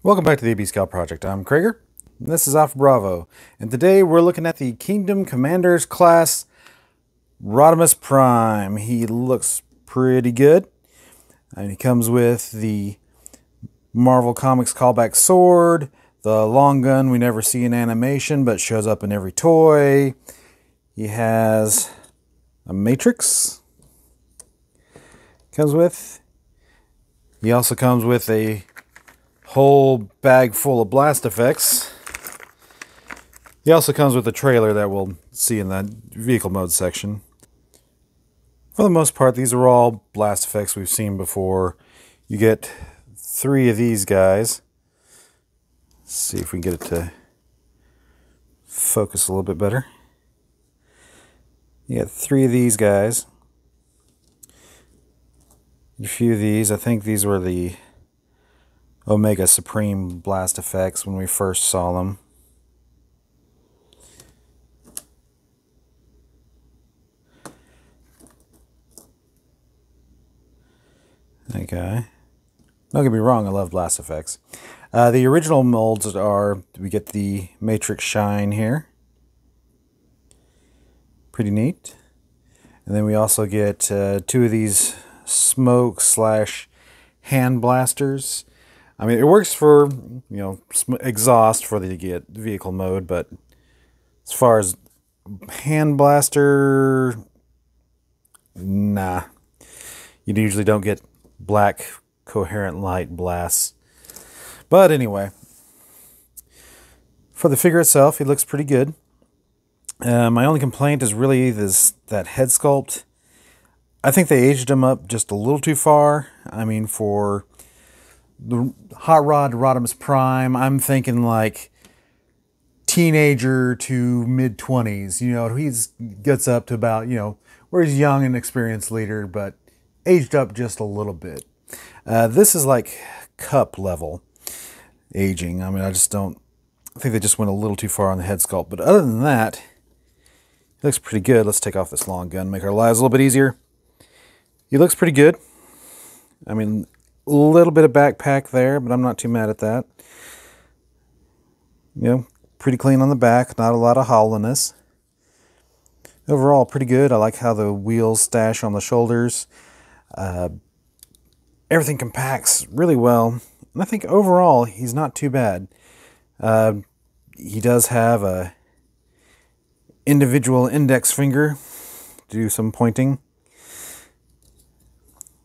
Welcome back to the AB Scout Project. I'm Krager, and this is Alpha Bravo, and today we're looking at the Kingdom Commanders class Rodimus Prime. He looks pretty good, and he comes with the Marvel Comics callback sword, the long gun we never see in animation but shows up in every toy. He has a matrix. He also comes with a whole bag full of blast effects. He also comes with a trailer that we'll see in that vehicle mode section. For the most part, these are all blast effects we've seen before. You get 3 of these guys. Let's see if we can get it to focus a little bit better. You get 3 of these guys. A few of these. I think these were the Omega Supreme blast effects when we first saw them. Okay. Don't get me wrong, I love blast effects. The original molds are, we get the Matrix Shine here. Pretty neat. And then we also get 2 of these smoke / hand blasters. I mean, it works for, exhaust for the vehicle mode, but as far as hand blaster, nah. You usually don't get black coherent light blasts. But anyway, for the figure itself, he looks pretty good. My only complaint is really that head sculpt. I think they aged him up just a little too far. I mean, for the Hot Rod Rodimus Prime, I'm thinking like teenager to mid-20s. You know, he gets up to about, where he's young and experienced leader, but aged up just a little bit. This is like cup level aging. I mean, I think they just went a little too far on the head sculpt. But other than that, he looks pretty good. Let's take off this long gun, make our lives a little bit easier. He looks pretty good. I mean, a little bit of backpack there, but I'm not too mad at that. Pretty clean on the back, not a lot of hollowness. Overall, pretty good. I like how the wheels stash on the shoulders. Everything compacts really well. And I think overall, he's not too bad. He does have a individual index finger to do some pointing.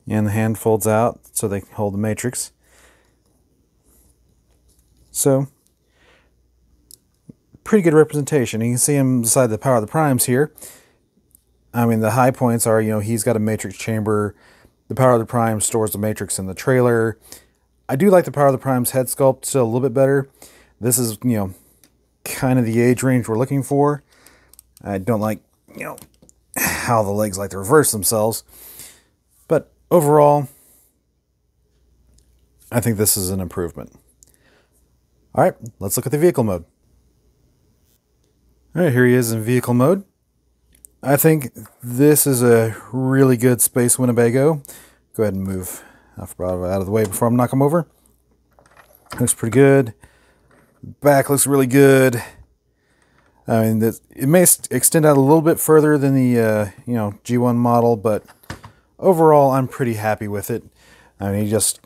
And the hand folds out so they can hold the matrix. So, pretty good representation. You can see him beside the Power of the Primes here. I mean, the high points are, he's got a matrix chamber. The Power of the Prime stores the matrix in the trailer. I do like the Power of the Prime's head sculpt still a little bit better. This is, kind of the age range we're looking for. I don't like, how the legs like to reverse themselves. But overall, I think this is an improvement. All right, let's look at the vehicle mode. All right, here he is in vehicle mode. I think this is a really good Space Winnebago. Go ahead and move Alpha Bravo out of the way before I knock him over. Looks pretty good. Back looks really good. I mean, it may extend out a little bit further than the G1 model, but overall, I'm pretty happy with it. I mean, he just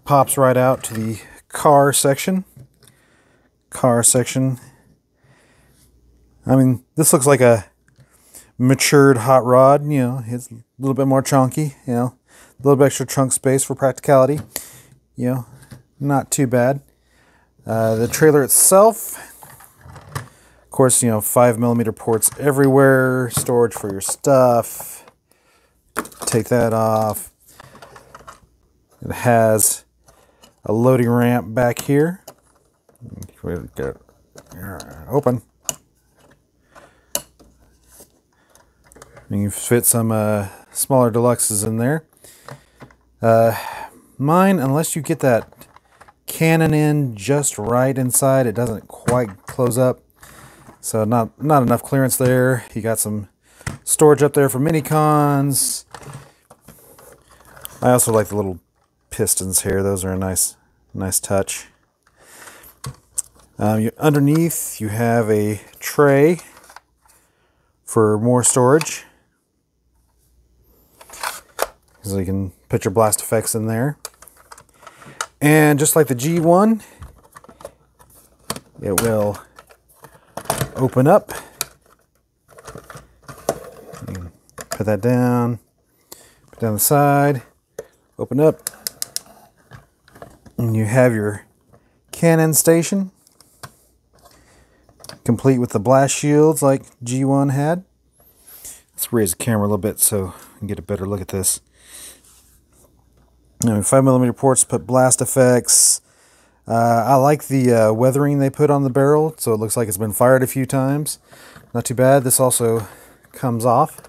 pops right out to the car section. I mean, this looks like a matured Hot Rod. It's a little bit more chunky. A little bit extra trunk space for practicality. Not too bad. The trailer itself, of course, 5mm ports everywhere. Storage for your stuff. Take that off. It has a loading ramp back here. Get it open. You can fit some smaller deluxes in there. Mine, unless you get that cannon in just right inside, it doesn't quite close up. So not enough clearance there. You got some storage up there for mini cons. I also like the little pistons here. Those are a nice touch. Underneath you have a tray for more storage, so you can put your blast effects in there. And just like the G1, it will open up. You can put that down, put down the side, open up, and you have your cannon station, complete with the blast shields like G1 had. Let's raise the camera a little bit so I can get a better look at this. 5mm ports put blast effects. I like the weathering they put on the barrel, so it looks like it's been fired a few times. Not too bad. This also comes off,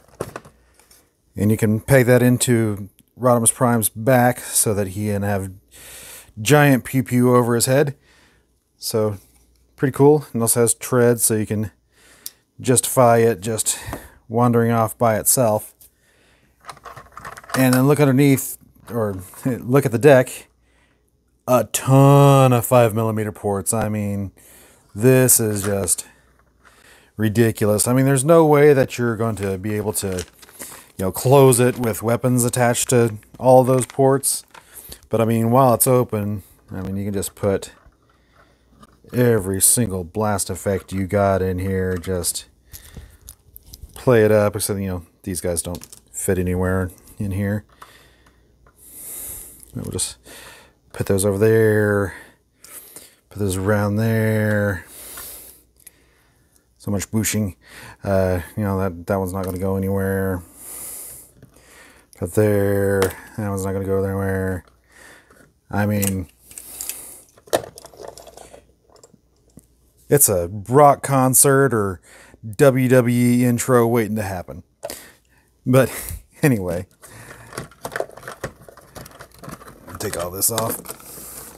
and you can peg that into Rodimus Prime's back so that he can have giant pew pew over his head. So pretty cool. And also has treads, so you can justify it just wandering off by itself. And then look underneath, or look at the deck. A ton of 5mm ports. I mean, this is just ridiculous. I mean, there's no way that you're going to be able to, close it with weapons attached to all those ports. But I mean, while it's open, I mean, you can just put every single blast effect you got in here. Just play it up. Except, these guys don't fit anywhere in here. We'll just put those over there, put those around there. So much booshing. That one's not going to go anywhere. Put there. That one's not going to go anywhere. I mean, it's a rock concert or WWE intro waiting to happen. But anyway, take all this off.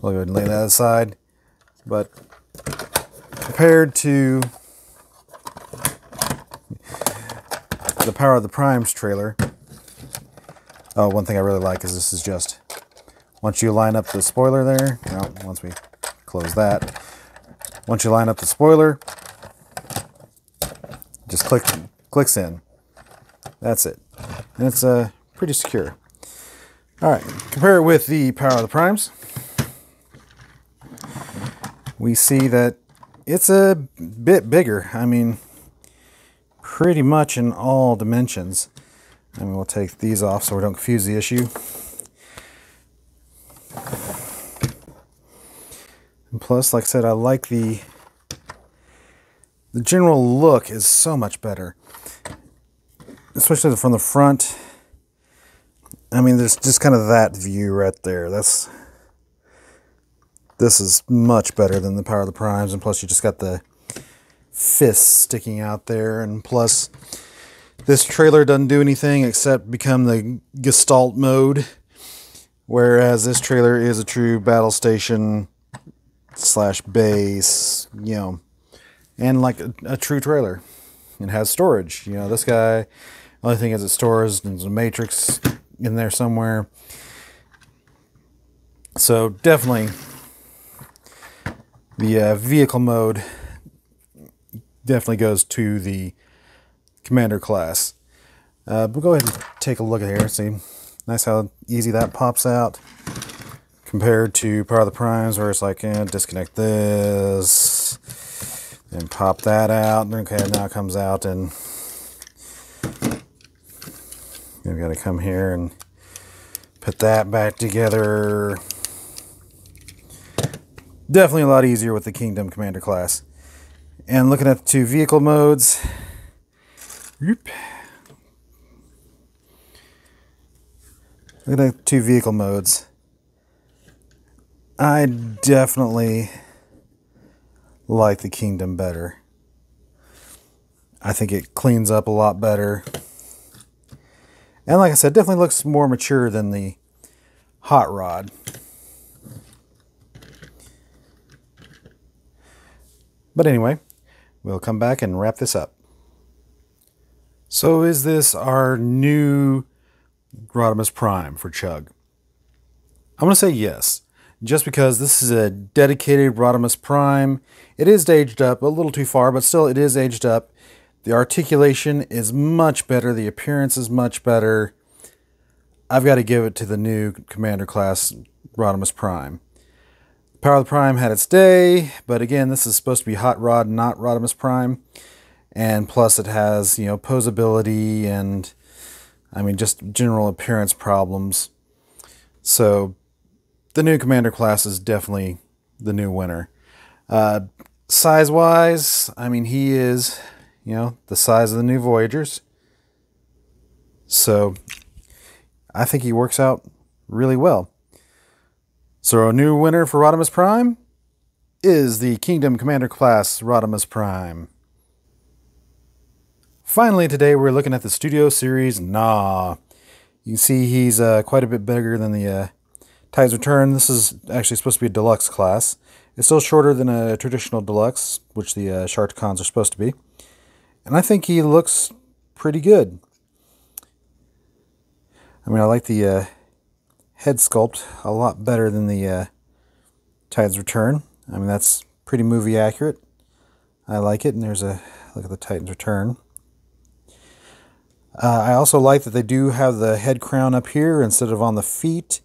We'll go ahead and lay that aside. But compared to the Power of the Primes trailer, one thing I really like is this is just, once you line up the spoiler there, once we close that, once you line up the spoiler, just clicks in. That's it. And it's pretty secure. Alright, compare it with the Power of the Primes. We see that it's a bit bigger. I mean, pretty much in all dimensions. And we'll take these off so we don't confuse the issue. And plus, like I said, I like the general look is so much better. Especially from the front. I mean, there's just kind of that view right there. This is much better than the Power of the Primes, and plus you just got the fists sticking out there, and plus this trailer doesn't do anything except become the Gestalt mode, whereas this trailer is a true battle station / base, and like a true trailer. It has storage. This guy, the only thing is it stores, there's a matrix in there somewhere. So definitely the vehicle mode definitely goes to the commander class. We'll go ahead and take a look at here. See, nice how easy that pops out compared to Power of the Primes, where it's like, disconnect this and pop that out. Okay, now it comes out, and we've got to come here and put that back together. Definitely a lot easier with the Kingdom Commander class. And looking at the two vehicle modes, looking at the two vehicle modes, I definitely like the Kingdom better. I think it cleans up a lot better. And like I said, definitely looks more mature than the Hot Rod. But anyway, we'll come back and wrap this up. So is this our new Rodimus Prime for Chug? I'm going to say yes. just because this is a dedicated Rodimus Prime. It is aged up a little too far, but still it is aged up. The articulation is much better. The appearance is much better. I've got to give it to the new Commander class Rodimus Prime. Power of the Prime had its day, but again, this is supposed to be Hot Rod, not Rodimus Prime. And plus it has, posability and, just general appearance problems. So the new Commander class is definitely the new winner. Size-wise, he is, the size of the new Voyagers. So I think he works out really well. So a new winner for Rodimus Prime is the Kingdom Commander class Rodimus Prime. Finally, today we're looking at the Studio Series Gnaw. You can see he's quite a bit bigger than the Tide's Return. This is actually supposed to be a deluxe class. It's still shorter than a traditional deluxe, which the Sharkticons are supposed to be. And I think he looks pretty good. I like the head sculpt a lot better than the Tide's Return. That's pretty movie accurate. I like it. And there's a look at the Titan's Return. I also like that they do have the head crown up here instead of on the feet.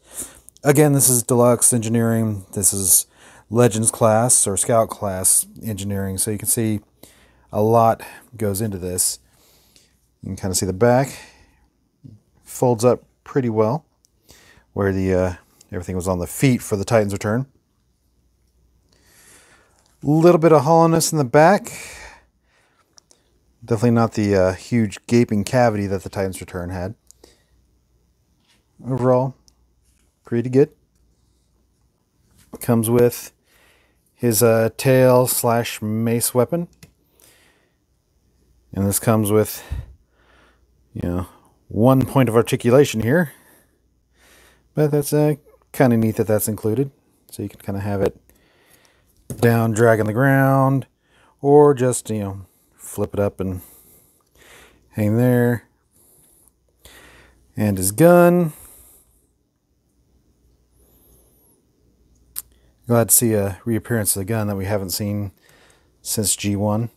Again, this is deluxe engineering. This is Legends class or Scout class engineering. So you can see a lot goes into this. You can kind of see the back. Folds up pretty well. Where the everything was on the feet for the Titan's Return. A little bit of hollowness in the back. Definitely not the huge gaping cavity that the Titan's Return had. Overall, pretty good. Comes with his tail / mace weapon. And this comes with, 1 point of articulation here. But that's kind of neat that that's included. So you can kind of have it down, dragging the ground, or just, flip it up and hang there. And his gun. Glad to see a reappearance of the gun that we haven't seen since G1.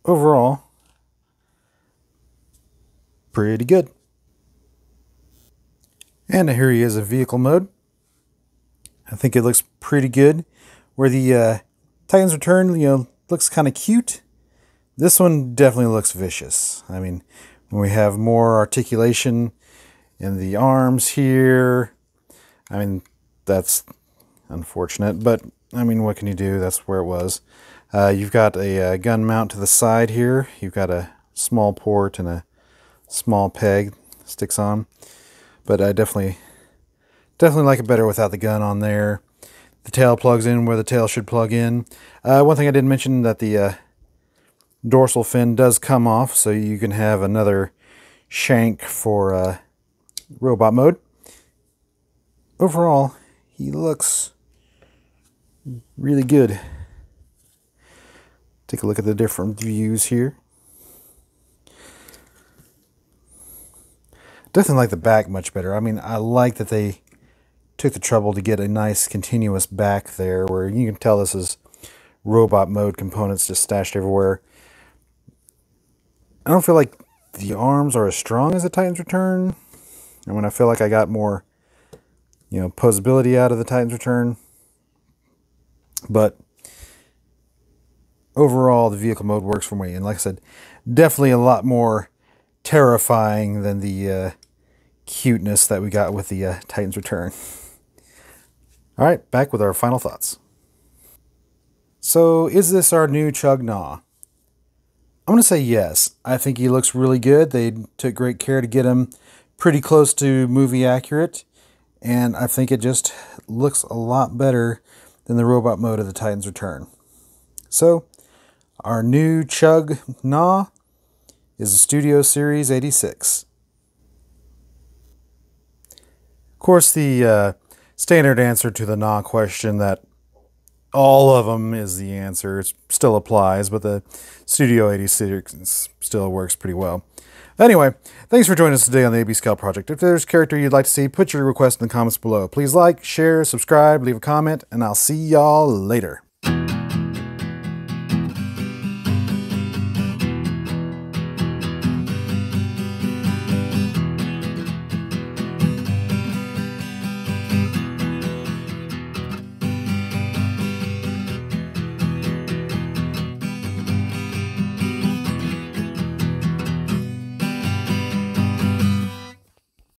Overall, pretty good. And here he is in vehicle mode. I think it looks pretty good. Where the Titan's Return, looks kind of cute. This one definitely looks vicious. When we have more articulation in the arms here, that's unfortunate. But, what can you do? That's where it was. You've got a gun mount to the side here. You've got a small port and a small peg sticks on. But I definitely like it better without the gun on there. The tail plugs in where the tail should plug in. One thing I didn't mention, that the dorsal fin does come off, so you can have another shank for robot mode. Overall, he looks really good. Take a look at the different views here. Definitely like the back much better. I like that they took the trouble to get a nice continuous back there where you can tell this is robot mode components just stashed everywhere. I don't feel like the arms are as strong as the Titan's Return. I feel like I got more, posability out of the Titan's Return. But overall, the vehicle mode works for me. And like I said, definitely a lot more terrifying than the cuteness that we got with the Titan's Return. All right, back with our final thoughts. So, is this our new Chug Gnaw? I'm going to say yes. I think he looks really good. They took great care to get him pretty close to movie accurate. And I think it just looks a lot better than the robot mode of the Titan's Return. So, our new Chug Gnaw is the Studio Series 86. Of course, the standard answer to the Gnaw question that all of them is the answer. It still applies, but the Studio 86 still works pretty well. Anyway, thanks for joining us today on the AB Scout Project. If there's a character you'd like to see, put your request in the comments below. Please like, share, subscribe, leave a comment, and I'll see y'all later.